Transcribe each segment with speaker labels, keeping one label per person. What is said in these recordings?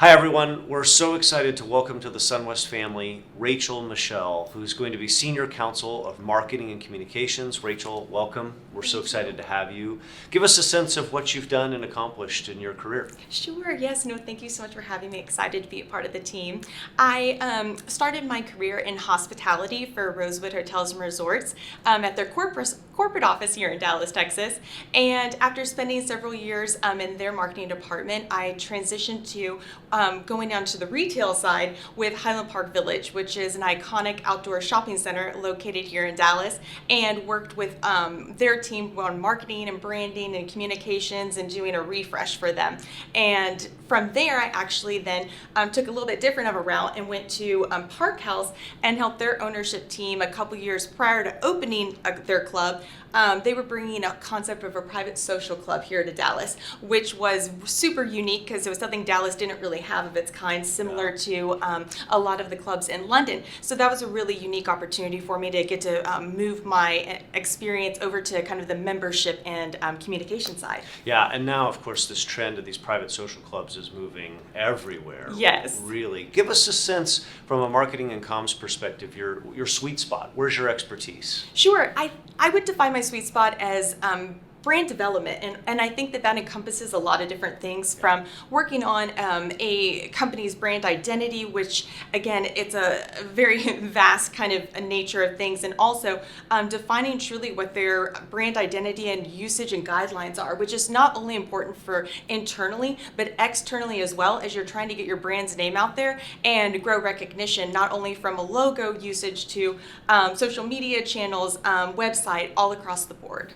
Speaker 1: Hi everyone, we're so excited to welcome to the Sunwest family Rachel Michell, who's going to be Senior Counsel of Marketing and Communications. Rachel, welcome. We're so excited to have you. Give us a sense of what you've done and accomplished in your career.
Speaker 2: Sure, yes, no, thank you so much for having me. Excited to be a part of the team. I started my career in hospitality for Rosewood Hotels and Resorts at their corporate office here in Dallas, Texas. And after spending several years in their marketing department, I transitioned to going down to the retail side with Highland Park Village, which is an iconic outdoor shopping center located here in Dallas, and worked with their team on marketing and branding and communications and doing a refresh for them. And from there, I actually then took a little bit different of a route and went to Park House and helped their ownership team a couple years prior to opening their club. They were bringing a concept of a private social club here to Dallas, which was super unique because it was something Dallas didn't really have of its kind, similar to a lot of the clubs in London. So that was a really unique opportunity for me to get to move my experience over to kind of the membership and communication side.
Speaker 1: Yeah, and now, of course, this trend of these private social clubs is moving everywhere.
Speaker 2: Yes.
Speaker 1: Really. Give us a sense from a marketing and comms perspective, your sweet spot. Where's your expertise?
Speaker 2: Sure. I would define my sweet spot as brand development, and I think that encompasses a lot of different things, from working on a company's brand identity, which again, it's a very vast kind of a nature of things, and also defining truly what their brand identity and usage and guidelines are, which is not only important for internally but externally as well, as you're trying to get your brand's name out there and grow recognition, not only from a logo usage to social media channels, website, all across the board.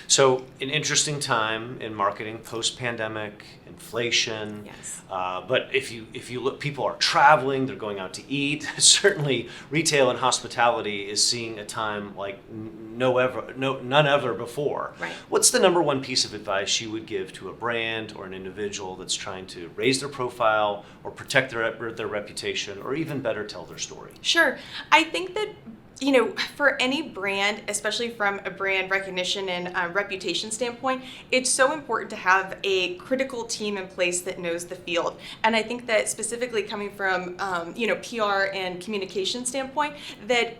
Speaker 1: So an interesting time in marketing, post-pandemic, inflation.
Speaker 2: Yes.
Speaker 1: But if you look, people are traveling, they're going out to eat. Certainly, retail and hospitality is seeing a time like none ever before.
Speaker 2: Right.
Speaker 1: What's the number one piece of advice you would give to a brand or an individual that's trying to raise their profile or protect their reputation, or even better, tell their story?
Speaker 2: Sure. I think that for any brand, especially from a brand recognition and reputation standpoint, it's so important to have a critical team in place that knows the field. And I think that specifically coming from, PR and communication standpoint, that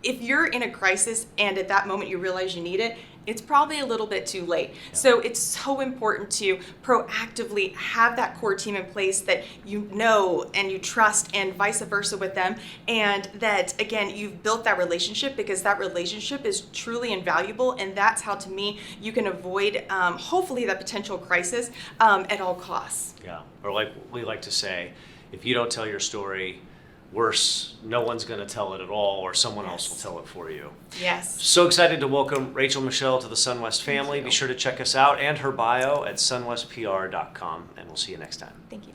Speaker 2: if you're in a crisis and at that moment you realize you need it, it's probably a little bit too late. So it's so important to proactively have that core team in place that you know and you trust, and vice versa with them. And that, again, you've built that relationship, because that relationship is truly invaluable. And that's how, to me, you can avoid, hopefully, that potential crisis at all costs.
Speaker 1: Yeah, or like we like to say, if you don't tell your story, worse, no one's going to tell it at all, or someone else will tell it for you.
Speaker 2: Yes.
Speaker 1: So excited to welcome Rachel Michell to the Sunwest family. Be sure to check us out and her bio at sunwestpr.com, and we'll see you next time.
Speaker 2: Thank you.